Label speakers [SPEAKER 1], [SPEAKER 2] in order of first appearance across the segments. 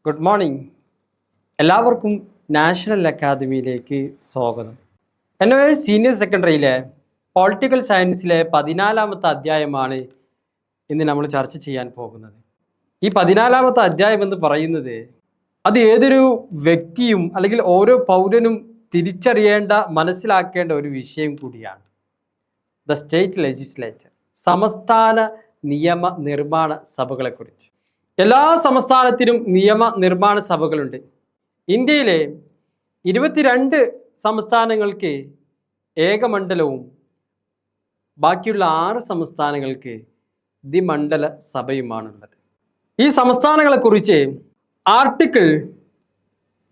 [SPEAKER 1] Good morning. എല്ലാവർക്കും national അക്കാദമിയിലേക്ക് സ്വാഗതം. NOS senior സെക്കൻഡറിയിലെ political സയൻസിലെ 14-ാമത്തെ അധ്യായമാണ് ഇന്ന് നമ്മൾ ചർച്ച ചെയ്യാൻ പോകുന്നത്. ഈ 14-ാമത്തെ അധ്യായം എന്ന് പറയുന്നത് അത് ഏതൊരു വ്യക്തിയും അല്ലെങ്കിൽ ഓരോ പൗരനും തിരിച്ചറിയേണ്ട, മനസ്സിലാക്കേണ്ട ഒരു വിഷയം കൂടിയാണ്. ദ സ്റ്റേറ്റ് ലെജിസ്ലേച്ചർ, സംസ്ഥാന നിയമ നിർമ്മാണ സഭകളെക്കുറിച്ച്. എല്ലാ സംസ്ഥാനത്തിനും നിയമ നിർമ്മാണ സഭകളുണ്ട്. ഇന്ത്യയിലെ 22 സംസ്ഥാനങ്ങൾക്ക് ഏകമണ്ഡലവും ബാക്കിയുള്ള 6 സംസ്ഥാനങ്ങൾക്ക് ദ്വിമണ്ഡല സഭയുമാണുള്ളത്. ഈ സംസ്ഥാനങ്ങളെക്കുറിച്ച് ആർട്ടിക്കിൾ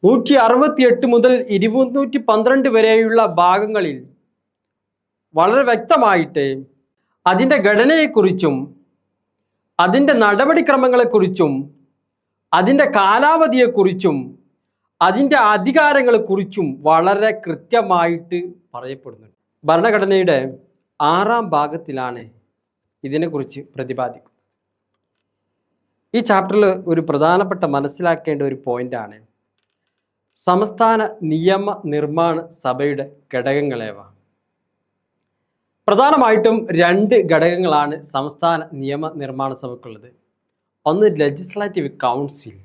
[SPEAKER 1] 168 മുതൽ 212 വരെയുള്ള ഭാഗങ്ങളിൽ വളരെ വ്യക്തമായിട്ട് അതിൻ്റെ ഘടനയെക്കുറിച്ചും അതിൻ്റെ നടപടിക്രമങ്ങളെക്കുറിച്ചും അതിൻ്റെ കാലാവധിയെക്കുറിച്ചും അതിൻ്റെ അധികാരങ്ങളെക്കുറിച്ചും വളരെ കൃത്യമായിട്ട് പറയപ്പെടുന്നുണ്ട്. ഭരണഘടനയുടെ 6-ാം ഭാഗത്തിലാണ് ഇതിനെക്കുറിച്ച് പ്രതിപാദിക്കുന്നത്. ഈ ചാപ്റ്ററിൽ ഒരു പ്രധാനപ്പെട്ട മനസ്സിലാക്കേണ്ട ഒരു പോയിൻ്റാണ് സംസ്ഥാന നിയമ നിർമ്മാണ സഭയുടെ ഘടകങ്ങളേവ. പ്രധാനമായിട്ടും 2 ഘടകങ്ങളാണ് സംസ്ഥാന നിയമ നിർമ്മാണ സഭയ്ക്കുള്ളത്. ഒന്ന് ലെജിസ്ലേറ്റീവ് കൗൺസിൽ,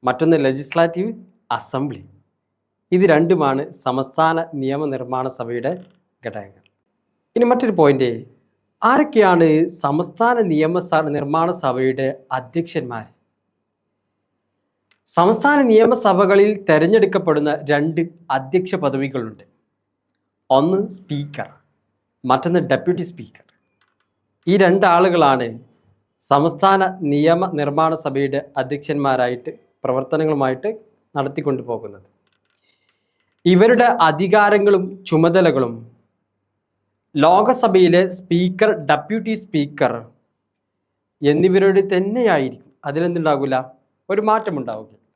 [SPEAKER 1] മറ്റൊന്ന് ലെജിസ്ലേറ്റീവ് അസംബ്ലി. ഇത് രണ്ടുമാണ് സംസ്ഥാന നിയമ നിർമ്മാണ സഭയുടെ ഘടകങ്ങൾ. ഇനി മറ്റൊരു പോയിന്റ്, ആരൊക്കെയാണ് സംസ്ഥാന നിർമ്മാണ സഭയുടെ അധ്യക്ഷന്മാർ? സംസ്ഥാന നിയമസഭകളിൽ തിരഞ്ഞെടുക്കപ്പെടുന്ന 2 അധ്യക്ഷ പദവികളുണ്ട്. ഒന്ന് സ്പീക്കർ, മറ്റൊന്ന് ഡെപ്യൂട്ടി സ്പീക്കർ. ഈ 2 ആളുകളാണ് സംസ്ഥാന നിയമ നിർമ്മാണ സഭയുടെ അധ്യക്ഷന്മാരായിട്ട് പ്രവർത്തനങ്ങളുമായിട്ട് നടത്തിക്കൊണ്ടു പോകുന്നത്. ഇവരുടെ അധികാരങ്ങളും ചുമതലകളും ലോകസഭയിലെ സ്പീക്കർ, ഡെപ്യൂട്ടി സ്പീക്കർ എന്നിവരുടെ തന്നെയായിരിക്കും. അതിലെന്തുണ്ടാകില്ല, ഒരു മാറ്റമുണ്ടാവുകയില്ല.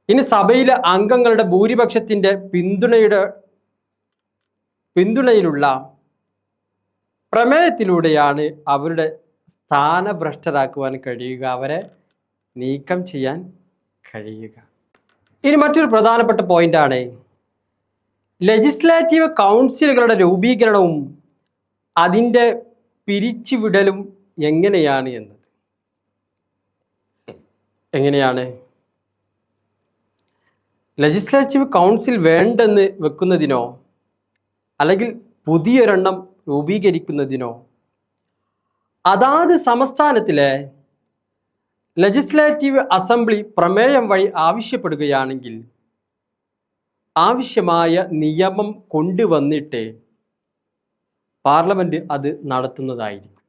[SPEAKER 1] ഇനി സഭയിലെ അംഗങ്ങളുടെ ഭൂരിപക്ഷത്തിൻ്റെ പിന്തുണയിലുള്ള പ്രമേയത്തിലൂടെയാണ് അവരുടെ സ്ഥാനഭ്രഷ്ടരാക്കുവാൻ കഴിയുക, അവരെ നീക്കം ചെയ്യാൻ കഴിയുക. ഇനി മറ്റൊരു പ്രധാനപ്പെട്ട പോയിന്റാണ് ലെജിസ്ലേറ്റീവ് കൗൺസിലുകളുടെ രൂപീകരണവും അതിൻ്റെ പിരിച്ചുവിടലും എങ്ങനെയാണ് എന്നത്. എങ്ങനെയാണ് ലെജിസ്ലേറ്റീവ് കൗൺസിൽ വേണ്ടെന്ന് വെക്കുന്നതിനോ അല്ലെങ്കിൽ പുതിയൊരെണ്ണം രൂപീകരിക്കുന്നതിനോ അതാത് സംസ്ഥാനത്തിലെ ലെജിസ്ലേറ്റീവ് അസംബ്ലി പ്രമേയം വഴി ആവശ്യപ്പെടുകയാണെങ്കിൽ ആവശ്യമായ നിയമം കൊണ്ടുവന്നിട്ട് പാർലമെന്റ് അത് നടത്തുന്നതായിരിക്കും.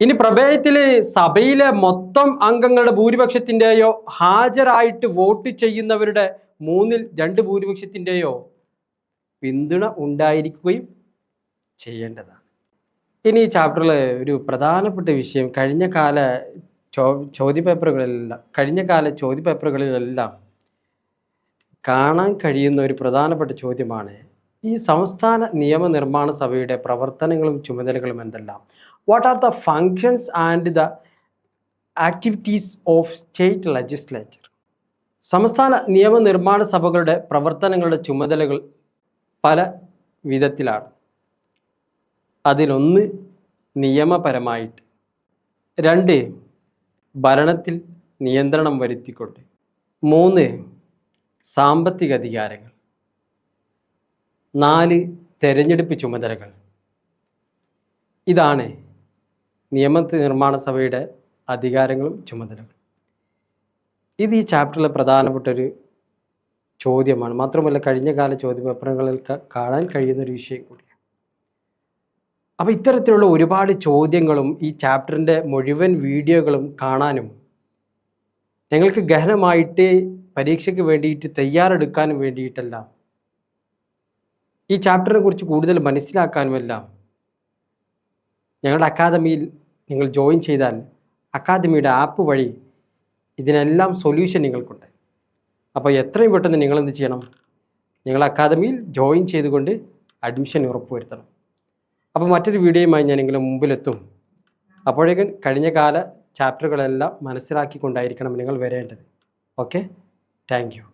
[SPEAKER 1] ഇനി പ്രമേയത്തിലെ സഭയിലെ മൊത്തം അംഗങ്ങളുടെ ഭൂരിപക്ഷത്തിൻ്റെയോ ഹാജരായിട്ട് വോട്ട് ചെയ്യുന്നവരുടെ 2/3 ഭൂരിപക്ഷത്തിൻ്റെയോ പിന്തുണ ഉണ്ടായിരിക്കുകയും ചെയ്യേണ്ടതാണ്. ഇനി ഈ ചാപ്റ്ററിൽ ഒരു പ്രധാനപ്പെട്ട വിഷയം, കഴിഞ്ഞ കാല ചോദ്യപേപ്പറുകളിലെല്ലാം കാണാൻ കഴിയുന്ന ഒരു പ്രധാനപ്പെട്ട ചോദ്യമാണ് ഈ സംസ്ഥാന നിയമനിർമ്മാണ സഭയുടെ പ്രവർത്തനങ്ങളും ചുമതലകളും എന്തെല്ലാം. What are the functions and the activities of state legislature. സംസ്ഥാന നിയമനിർമ്മാണ സഭകളുടെ പ്രവർത്തനങ്ങളുടെ ചുമതലകൾ പല വിധത്തിലാണ്. അതിലൊന്ന് നിയമപരമായിട്ട്, 2 ഭരണത്തിൽ നിയന്ത്രണം വരുത്തിക്കൊണ്ട്, 3 സാമ്പത്തിക അധികാരങ്ങൾ, 4 തെരഞ്ഞെടുപ്പ് ചുമതലകൾ. ഇതാണ് നിർമ്മാണ സഭയുടെ അധികാരങ്ങളും ചുമതലകളും. ഇത് ഈ ചാപ്റ്ററിലെ പ്രധാനപ്പെട്ടൊരു ചോദ്യമാണ്. മാത്രമല്ല കഴിഞ്ഞ കാല ചോദ്യപേപ്പറുകളിൽ കാണാൻ കഴിയുന്ന ഒരു വിഷയം കൂടിയാണ്. അപ്പോൾ ഇത്തരത്തിലുള്ള ഒരുപാട് ചോദ്യങ്ങളും ഈ ചാപ്റ്ററിൻ്റെ മുഴുവൻ വീഡിയോകളും കാണാനും ഞങ്ങൾക്ക് ഗഹനമായിട്ട് പരീക്ഷയ്ക്ക് വേണ്ടിയിട്ട് തയ്യാറെടുക്കാനും വേണ്ടിയിട്ടെല്ലാം ഈ ചാപ്റ്ററിനെ കുറിച്ച് കൂടുതൽ മനസ്സിലാക്കാനുമെല്ലാം ഞങ്ങളുടെ അക്കാദമിയിൽ നിങ്ങൾ ജോയിൻ ചെയ്താൽ അക്കാദമിയുടെ ആപ്പ് വഴി ഇതിനെല്ലാം സൊല്യൂഷൻ നിങ്ങൾക്കുണ്ട്. അപ്പോൾ എത്രയും പെട്ടെന്ന് നിങ്ങളെന്ത് ചെയ്യണം, നിങ്ങൾ അക്കാദമിയിൽ ജോയിൻ ചെയ്തുകൊണ്ട് അഡ്മിഷൻ ഉറപ്പുവരുത്തണം. അപ്പോൾ മറ്റൊരു വീഡിയോയുമായി ഞാൻ നിങ്ങളുടെ മുമ്പിലെത്തും. അപ്പോഴേക്കും കഴിഞ്ഞ കാല ചാപ്റ്ററുകളെല്ലാം മനസ്സിലാക്കിക്കൊണ്ടായിരിക്കണം നിങ്ങൾ വരേണ്ടത്. Okay, thank you.